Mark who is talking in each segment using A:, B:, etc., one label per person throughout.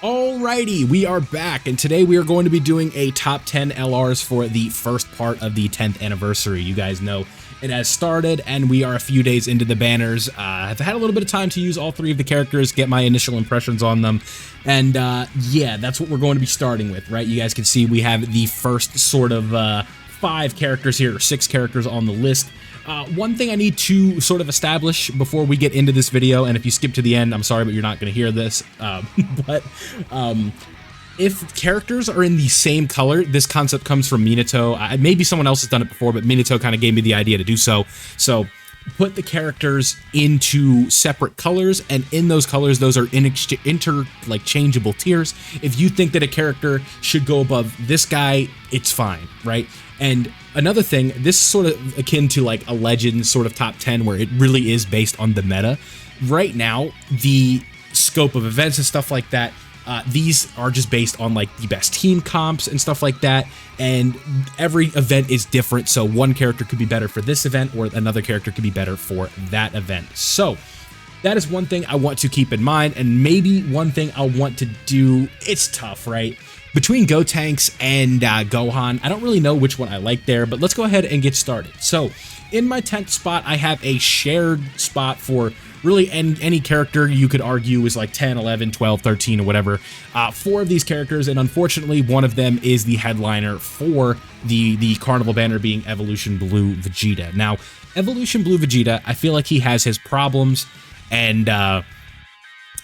A: Alrighty, we are back, and today we are going to be doing a top 10 LRs for the first part of the 10th anniversary. You guys know it has started, and we are a few days into the banners. I've had a little bit of time to use all three of the characters, get my initial impressions on them, and yeah, that's what we're going to be starting with, right? You guys can see we have the first sort of 5 characters here, or 6 characters on the list. One thing I need to sort of establish before we get into this video, and if you skip to the end, I'm sorry, but you're not going to hear this, if characters are in the same color, this concept comes from Minato. Maybe someone else has done it before, but Minato kind of gave me the idea to do so. So put the characters into separate colors, and in those colors, those are interchangeable tiers. If you think that a character should go above this guy, it's fine, right? And another thing, this is sort of akin to like a Legends sort of top 10 where it really is based on the meta. Right now, the scope of events and stuff like that, these are just based on like the best team comps and stuff like that, and every event is different, so one character could be better for this event or another character could be better for that event. So that is one thing I want to keep in mind, and maybe one thing I want to do. It's tough, right? Between Gotenks and Gohan, I don't really know which one I like there, but let's go ahead and get started. So in my 10th spot, I have a shared spot for really any character you could argue is like 10, 11, 12, 13, or whatever. 4 of these characters, and unfortunately one of them is the headliner for the Carnival banner, being Evolution Blue Vegeta. Now, Evolution Blue Vegeta, I feel like he has his problems, and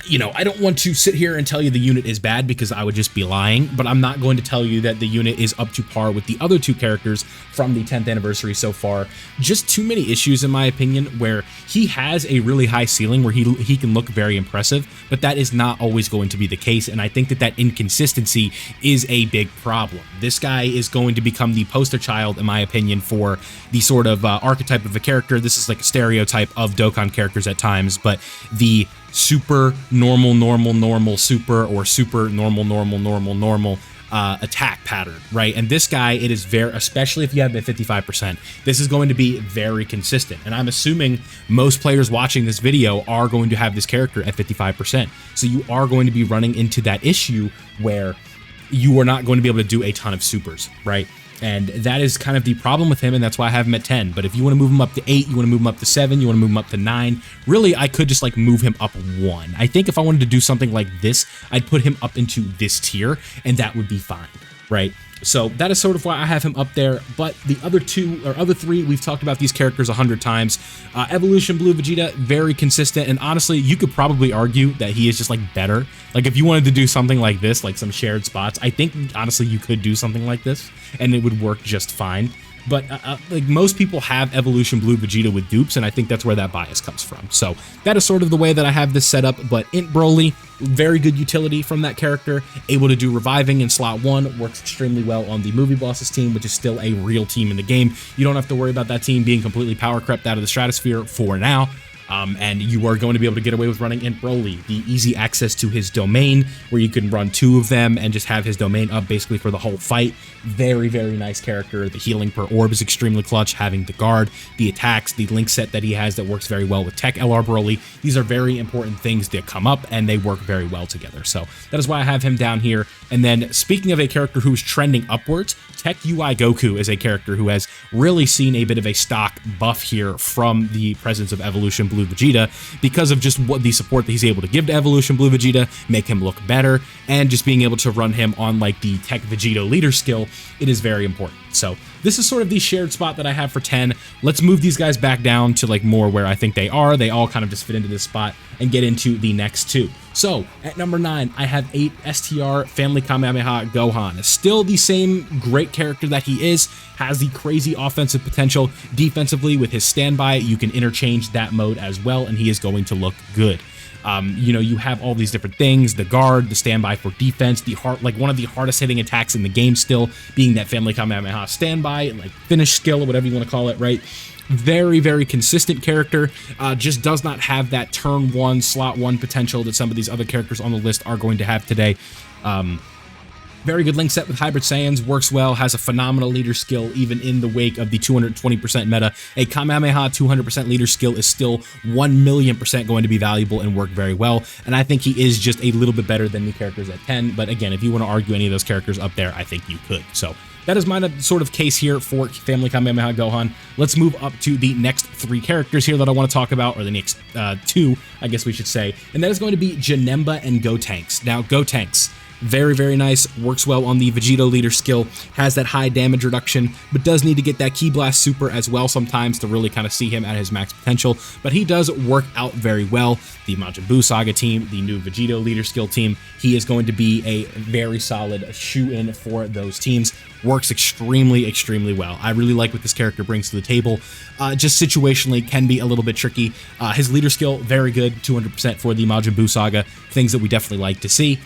A: you know, I don't want to sit here and tell you the unit is bad because I would just be lying, but I'm not going to tell you that the unit is up to par with the other 2 characters from the 10th anniversary so far. Just too many issues, in my opinion, where he has a really high ceiling where he can look very impressive, but that is not always going to be the case, and I think that inconsistency is a big problem. This guy is going to become the poster child, in my opinion, for the sort of archetype of a character. This is like a stereotype of Dokkan characters at times, but the super normal super, or super normal attack pattern, right? And this guy, it is very, especially if you have it at 55%, this is going to be very consistent, and I'm assuming most players watching this video are going to have this character at 55%, so you are going to be running into that issue where you are not going to be able to do a ton of supers, right? And that is kind of the problem with him, and that's why I have him at 10. But if you want to move him up to 8, you want to move him up to 7, you want to move him up to 9, really, I could just like move him up 1. I think if I wanted to do something like this, I'd put him up into this tier, and that would be fine, right? So that is sort of why I have him up there. But the other 3, we've talked about these characters 100 times. Evolution Blue Vegeta, very consistent, and honestly, you could probably argue that he is just like better. Like if you wanted to do something like this, like some shared spots, I think honestly you could do something like this, and it would work just fine. But like most people have Evolution Blue Vegeta with dupes, and I think that's where that bias comes from. So that is sort of the way that I have this set up. But Int Broly, very good utility from that character, able to do reviving in slot 1, works extremely well on the Movie Bosses team, which is still a real team in the game. You don't have to worry about that team being completely power crept out of the stratosphere for now. And you are going to be able to get away with running Int Broly, the easy access to his domain, where you can run 2 of them and just have his domain up basically for the whole fight. Very, very nice character. The healing per orb is extremely clutch, having the guard, the attacks, the link set that he has that works very well with Tech LR Broly. These are very important things that come up, and they work very well together. So that is why I have him down here. And then speaking of a character who's trending upwards, Tech UI Goku is a character who has really seen a bit of a stock buff here from the presence of Evolution Blue Vegeta, because of just what the support that he's able to give to Evolution Blue Vegeta, make him look better, and just being able to run him on like the Tech Vegito leader skill. It is very important. So this is sort of the shared spot that I have for 10. Let's move these guys back down to like more where I think they are. They all kind of just fit into this spot, and get into the next 2. So at number 9, I have 8 STR Family Kamehameha Gohan. Still the same great character that he is, has the crazy offensive potential. Defensively, with his standby, you can interchange that mode as well, and he is going to look good. You know, you have all these different things, the guard, the standby for defense, like one of the hardest hitting attacks in the game still being that Family Kamehameha standby, like finish skill or whatever you want to call it, right? Very, very consistent character, just does not have that turn 1, slot 1 potential that some of these other characters on the list are going to have today. Very good link set with Hybrid Saiyans, works well, has a phenomenal leader skill even in the wake of the 220% meta. A Kamehameha 200% leader skill is still 1,000,000% going to be valuable and work very well, and I think he is just a little bit better than the characters at 10, but again, if you want to argue any of those characters up there, I think you could. So that is my sort of case here for Family Kamehameha Gohan. Let's move up to the next 3 characters here that I want to talk about, or the next 2, I guess we should say, and that is going to be Janemba and Gotenks. Now, Gotenks, very, very nice, works well on the Vegito leader skill, has that high damage reduction, but does need to get that Ki Blast super as well sometimes to really kind of see him at his max potential, but he does work out very well. The Majin Buu Saga team, the new Vegito leader skill team, he is going to be a very solid shoe-in for those teams. Works extremely, extremely well. I really like what this character brings to the table. Just situationally can be a little bit tricky. His leader skill, very good, 200% for the Majin Buu Saga, things that we definitely like to see.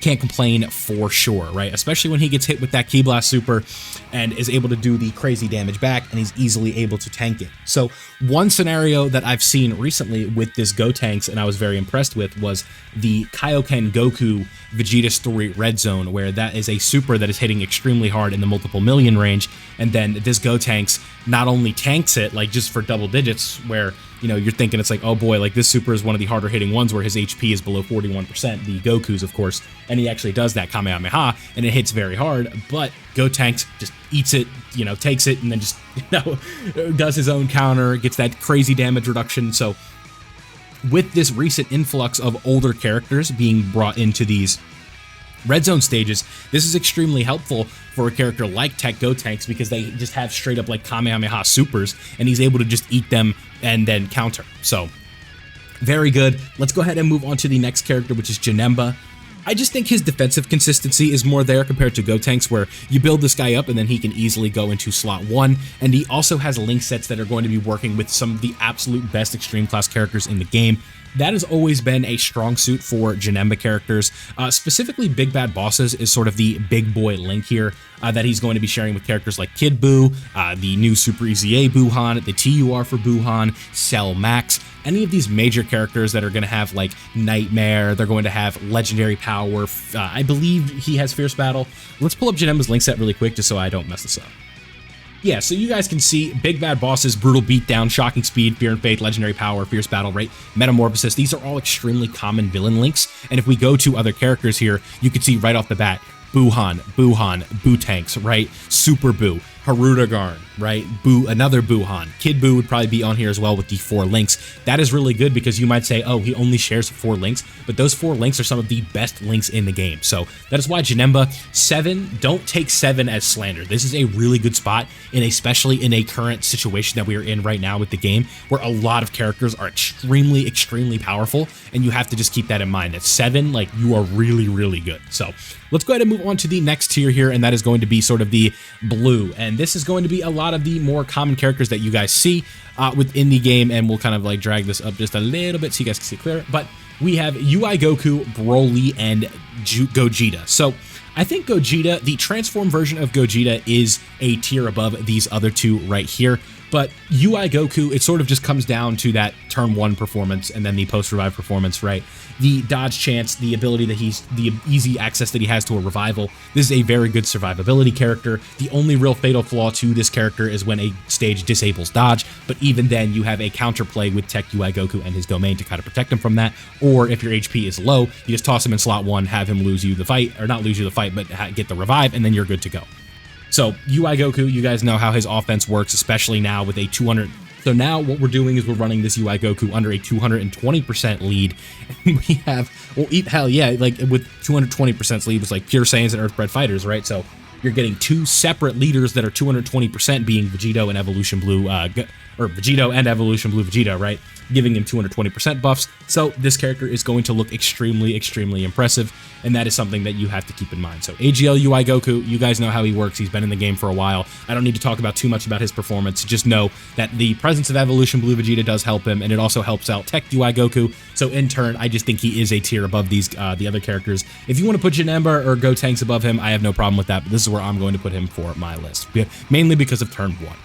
A: Can't complain for sure, right? Especially when he gets hit with that Ki Blast super and is able to do the crazy damage back, and he's easily able to tank it. So one scenario that I've seen recently with this Gotenks, and I was very impressed with, was the Kaioken Goku Vegeta story Red Zone, where that is a super that is hitting extremely hard in the multiple million range, and then this Gotenks not only tanks it, like just for double digits, where, you know, you're thinking it's like, oh boy, like this super is one of the harder hitting ones where his HP is below 41%, the Goku's of course, and he actually does that Kamehameha, and it hits very hard, but Gotenks just eats it, you know, takes it, and then just, you know, does his own counter, gets that crazy damage reduction. So with this recent influx of older characters being brought into these Red Zone stages, this is extremely helpful for a character like Tech Gotenks because they just have straight up like Kamehameha supers, and he's able to just eat them and then counter. So very good. Let's go ahead and move on to the next character, which is Janemba. I just think his defensive consistency is more there compared to Gotenks, where you build this guy up and then he can easily go into slot 1, and he also has link sets that are going to be working with some of the absolute best extreme class characters in the game. That has always been a strong suit for Janemba characters. Specifically, Big Bad Bosses is sort of the big boy link here that he's going to be sharing with characters like Kid Buu, the new Super Easy A Buuhan, the TUR for Buuhan, Cell Max, any of these major characters that are going to have like Nightmare, they're going to have legendary power. I believe he has Fierce Battle. Let's pull up Janemba's link set really quick just so I don't mess this up. Yeah, so you guys can see Big Bad Bosses, Brutal Beatdown, Shocking Speed, Fear and Faith, Legendary Power, Fierce Battle Rate, Metamorphosis. These are all extremely common villain links, and if we go to other characters here, you can see right off the bat, Buuhan, Bootanks, right? Super Buu, Harudagarn, right? Another Buuhan. Kid Buu would probably be on here as well with the 4 links. That is really good because you might say, oh, he only shares 4 links, but those 4 links are some of the best links in the game. So that is why Janemba, 7, don't take 7 as slander. This is a really good spot, especially in a current situation that we are in right now with the game, where a lot of characters are extremely, extremely powerful, and you have to just keep that in mind. At 7, like, you are really, really good. So let's go ahead and move on to the next tier here, and that is going to be sort of the blue. And this is going to be a lot of the more common characters that you guys see within the game, and we'll kind of like drag this up just a little bit so you guys can see it clear. But we have UI Goku, Broly, and Gogeta. So I think Gogeta, the transform version of Gogeta, is a tier above these other 2 right here. But UI Goku, it sort of just comes down to that turn 1 performance and then the post-revive performance, right? The dodge chance, the ability that the easy access that he has to a revival. This is a very good survivability character. The only real fatal flaw to this character is when a stage disables dodge, but even then you have a counterplay with Tech UI Goku and his domain to kind of protect him from that. Or if your HP is low, you just toss him in slot 1, have him lose you the fight, or not lose you the fight, but get the revive, and then you're good to go. So UI Goku, you guys know how his offense works, especially now with a 200. So now what we're doing is we're running this UI Goku under a 220% lead. And we have, well, hell yeah, like with 220% lead was like Pure Saiyans and Earthbred Fighters, right? So you're getting 2 separate leaders that are 220%, being Vegito and Evolution Blue, Vegito and Evolution Blue Vegeta, right? Giving him 220% buffs. So this character is going to look extremely, extremely impressive, and that is something that you have to keep in mind. So AGL UI Goku, you guys know how he works. He's been in the game for a while. I don't need to talk about too much about his performance. Just know that the presence of Evolution Blue Vegeta does help him, and it also helps out Tech UI Goku. So in turn, I just think he is a tier above these the other characters. If you want to put Janemba or Gotenks above him, I have no problem with that, but this is where I'm going to put him for my list, mainly because of turn 1.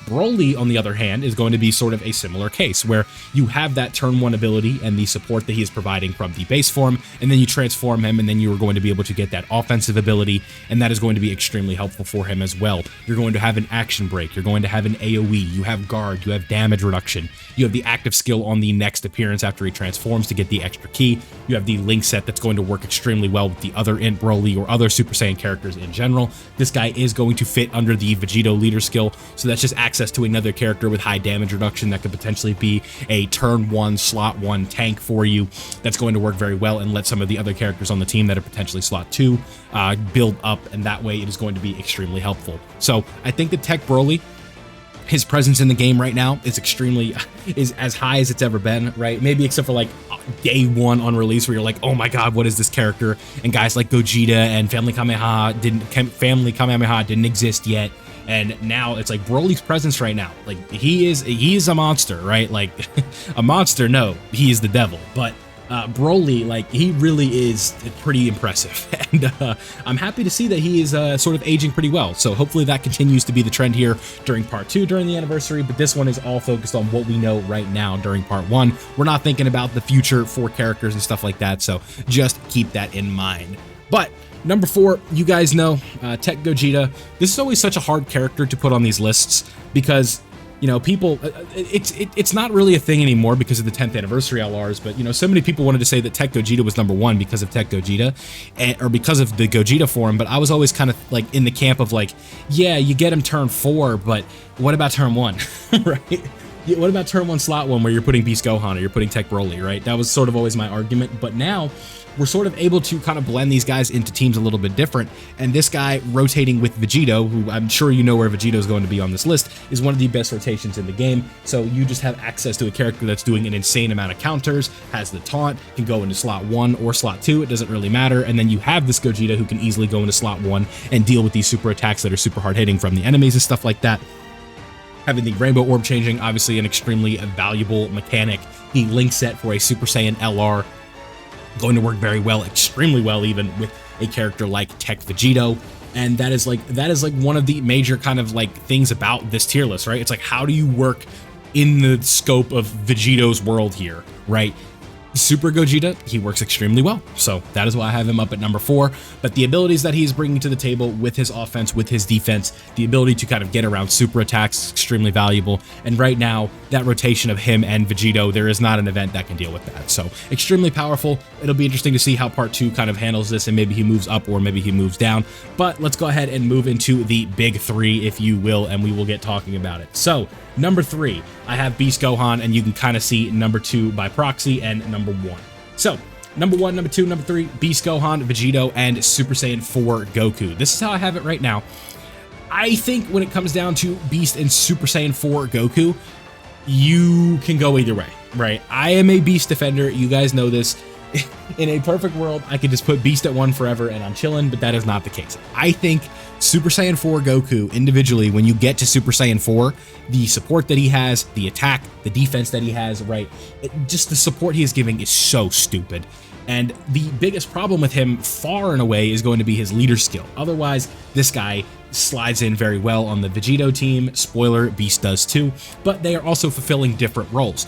A: Broly, on the other hand, is going to be sort of a similar case, where you have that turn 1 ability and the support that he is providing from the base form, and then you transform him, and then you are going to be able to get that offensive ability, and that is going to be extremely helpful for him as well. You're going to have an action break, you're going to have an AoE, you have guard, you have damage reduction, you have the active skill on the next appearance after he transforms to get the extra key, you have the link set that's going to work extremely well with the other Int Broly or other Super Saiyan characters in general. This guy is going to fit under the Vegito leader skill, so that's just access to another character with high damage reduction that could potentially be a turn 1, slot 1 tank for you. That's going to work very well and let some of the other characters on the team that are potentially slot 2 build up, and that way it is going to be extremely helpful. So I think that Tech Broly, his presence in the game right now is as high as it's ever been, right? Maybe except for like day 1 on release, where you're like, oh my god, what is this character? And guys like Gogeta and Family Kamehameha didn't exist yet. And now it's like Broly's presence right now, like he is a monster, right? Like a monster, no, he is the devil, but Broly, like, he really is pretty impressive, and I'm happy to see that he is sort of aging pretty well. So hopefully that continues to be the trend here during part 2 during the anniversary, but this one is all focused on what we know right now during part 1. We're not thinking about the future for characters and stuff like that, so just keep that in mind. But number 4, you guys know, Tech Gogeta. This is always such a hard character to put on these lists because, you know, people, it's not really a thing anymore because of the 10th anniversary LRs, but, you know, so many people wanted to say that Tech Gogeta was number 1 because of Tech Gogeta, or because of the Gogeta form, but I was always kind of like in the camp of like, yeah, you get him turn 4, but what about turn 1, right? What about turn 1 slot 1 where you're putting Beast Gohan or you're putting Tech Broly, right? That was sort of always my argument, but now we're sort of able to kind of blend these guys into teams a little bit different, and this guy rotating with Vegito, who I'm sure you know where Vegito is going to be on this list, is one of the best rotations in the game. So you just have access to a character that's doing an insane amount of counters, has the taunt, can go into slot 1 or slot 2, it doesn't really matter, and then you have this Gogeta who can easily go into slot 1 and deal with these super attacks that are super hard hitting from the enemies and stuff like that. Having the Rainbow Orb changing, obviously an extremely valuable mechanic. The link set for a Super Saiyan LR going to work very well, extremely well even with a character like Tech Vegito. And that is like one of the major kind of like things about this tier list, right? It's like, how do you work in the scope of Vegito's world here, right? Super Gogeta, he works extremely well, so that is why I have him up at number 4. But the abilities that he's bringing to the table with his offense, with his defense, the ability to kind of get around super attacks is extremely valuable. And right now, that rotation of him and Vegito, there is not an event that can deal with that. So extremely powerful. It'll be interesting to see how part 2 kind of handles this, and maybe he moves up or maybe he moves down. But let's go ahead and move into the big 3, if you will, and we will get talking about it. So number 3, I have Beast Gohan, and you can kind of see number 2 by proxy and number 1. So number 1, number 2, number 3, Beast Gohan, Vegito, and Super Saiyan 4 Goku. This is how I have it right now. I think when it comes down to Beast and Super Saiyan 4 Goku, you can go either way, right? I am a Beast defender. You guys know this. In a perfect world, I could just put Beast at 1 forever and I'm chilling, but that is not the case. I think Super Saiyan 4 Goku, individually, when you get to Super Saiyan 4, the support that he has, the attack, the defense that he has, right? Just the support he is giving is so stupid. And the biggest problem with him, far and away, is going to be his leader skill. Otherwise, this guy slides in very well on the Vegito team. Spoiler, Beast does too, but they are also fulfilling different roles.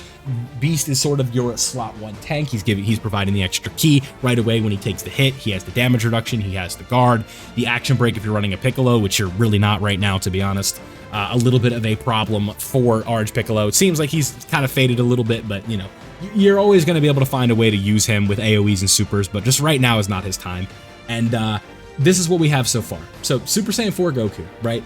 A: Beast is sort of your slot 1 tank. He's providing the extra key right away when he takes the hit. He has the damage reduction, he has the guard, the action break if you're running a Piccolo, which you're really not right now, to be honest. A little bit of a problem for Orange Piccolo. It seems like he's kind of faded a little bit, but you know, you're always going to be able to find a way to use him with AoEs and supers, but just right now is not his time. And this is what we have so far. So Super Saiyan 4 Goku, right?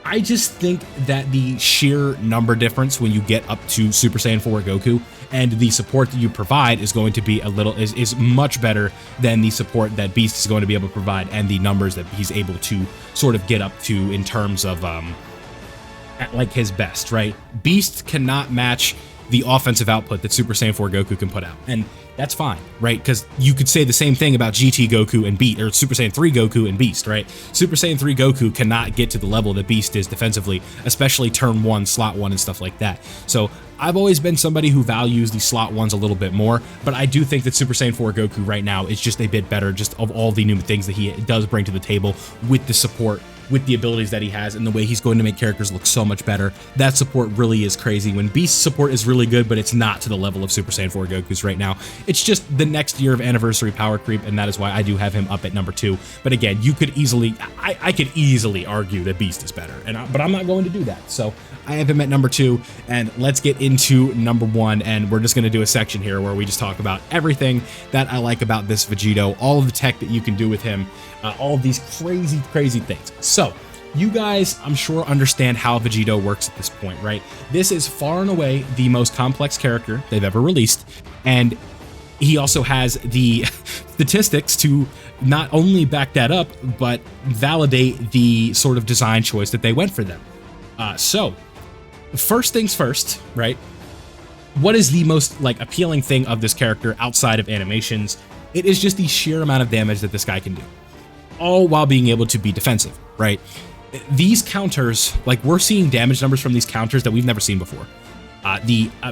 A: I just think that the sheer number difference when you get up to Super Saiyan 4 Goku and the support that you provide is going to be is much better than the support that Beast is going to be able to provide, and the numbers that he's able to sort of get up to in terms of at like his best, right? Beast cannot match the offensive output that Super Saiyan 4 Goku can put out, and that's fine, right? Because you could say the same thing about GT Goku and Beast, or Super Saiyan 3 Goku and Beast, right? Super Saiyan 3 Goku cannot get to the level that Beast is defensively, especially turn 1, slot 1, and stuff like that. So I've always been somebody who values the slot 1s a little bit more, but I do think that Super Saiyan 4 Goku right now is just a bit better, just of all the new things that he does bring to the table with the support with the abilities that he has and the way he's going to make characters look so much better. That support really is crazy. When Beast's support is really good, but it's not to the level of Super Saiyan 4 Goku's right now. It's just the next year of anniversary power creep, and that is why I do have him up at number 2. But again, you could easily, I could easily argue that Beast is better, but I'm not going to do that. So I have him at number 2, and let's get into number 1, and we're just going to do a section here where we just talk about everything that I like about this Vegito, all of the tech that you can do with him, all of these crazy things. So you guys, I'm sure, understand how Vegito works at this point, right? This is far and away the most complex character they've ever released, and he also has the statistics to not only back that up, but validate the sort of design choice that they went for them. So first things first, right? What is the most like appealing thing of this character outside of animations? It is just the sheer amount of damage that this guy can do, all while being able to be defensive, right? These counters, like, we're seeing damage numbers from these counters that we've never seen before.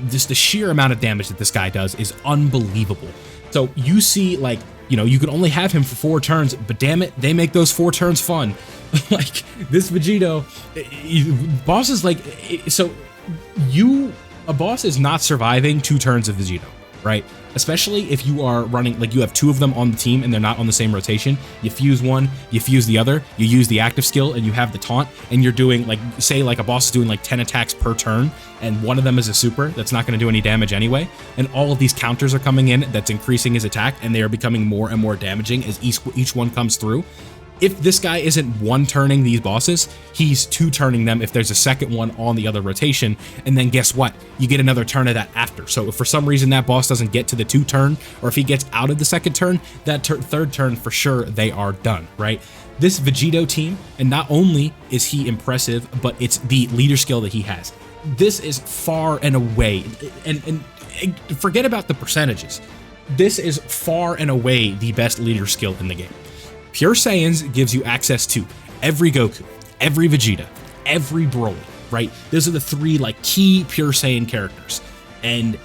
A: Just the sheer amount of damage that this guy does is unbelievable. So you see, like, you know, you can only have him for 4 turns, but damn it, they make those 4 turns fun. Like, this Vegito, boss is like, so a boss is not surviving 2 turns of Vegito, right? Especially if you are running, like, you have 2 of them on the team and they're not on the same rotation. You fuse one, you fuse the other, you use the active skill, and you have the taunt, and you're doing, like, say, like, a boss is doing like 10 attacks per turn, and one of them is a super that's not going to do any damage anyway, and all of these counters are coming in that's increasing his attack, and they are becoming more and more damaging as each one comes through. If this guy isn't 1-turning these bosses, he's 2-turning them if there's a second one on the other rotation, and then guess what? You get another turn of that after. So if for some reason that boss doesn't get to the 2-turn, or if he gets out of the second turn, that third turn, for sure, they are done, right? This Vegito team, and not only is he impressive, but it's the leader skill that he has. This is far and away, and forget about the percentages. This is far and away the best leader skill in the game. Pure Saiyans gives you access to every Goku, every Vegeta, every Broly, right? Those are the 3 like key Pure Saiyan characters. And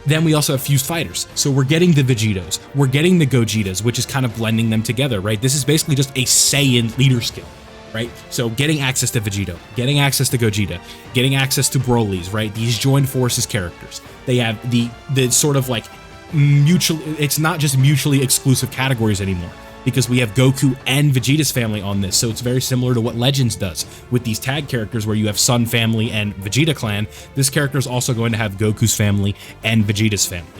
A: then we also have fused fighters. So we're getting the Vegitos, we're getting the Gogetas, which is kind of blending them together, right? This is basically just a Saiyan leader skill, right? So getting access to Vegito, getting access to Gogeta, getting access to Broly's, right? These joined forces characters. They have the sort of like it's not just mutually exclusive categories anymore, because we have Goku and Vegeta's family on this. So it's very similar to what Legends does with these tag characters where you have Sun family and Vegeta clan. This character is also going to have Goku's family and Vegeta's family.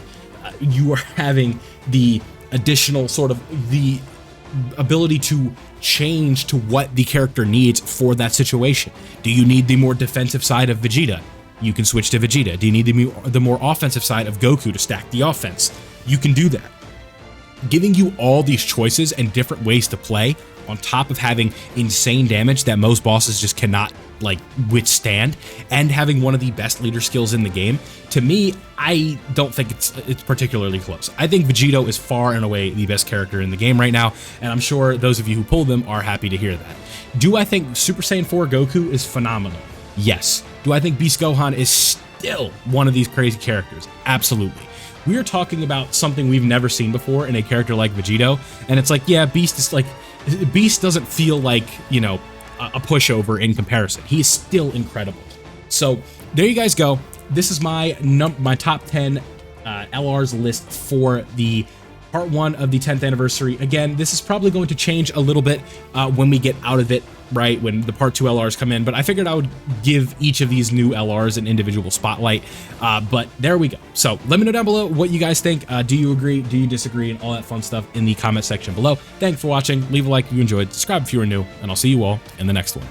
A: You are having the additional sort of the ability to change to what the character needs for that situation. Do you need the more defensive side of Vegeta? You can switch to Vegeta. Do you need the more offensive side of Goku to stack the offense? You can do that. Giving you all these choices and different ways to play, on top of having insane damage that most bosses just cannot like withstand, and having one of the best leader skills in the game, to me, I don't think it's particularly close. I think Vegito is far and away the best character in the game right now, and I'm sure those of you who pulled them are happy to hear that. Do I think Super Saiyan 4 Goku is phenomenal? Yes. Do I think Beast Gohan is still one of these crazy characters? Absolutely. We are talking about something we've never seen before in a character like Vegito, and it's like, yeah, Beast doesn't feel like, you know, a pushover in comparison. He is still incredible. So there you guys go. This is my top 10 LRs list for the part 1 of the 10th anniversary. Again, this is probably going to change a little bit when we get out of it, right, when the part 2 LRs come in, but I figured I would give each of these new LRs an individual spotlight, but there we go. So let me know down below what you guys think. Do you agree? Do you disagree? And all that fun stuff in the comment section below. Thanks for watching. Leave a like if you enjoyed, subscribe if you are new, and I'll see you all in the next one.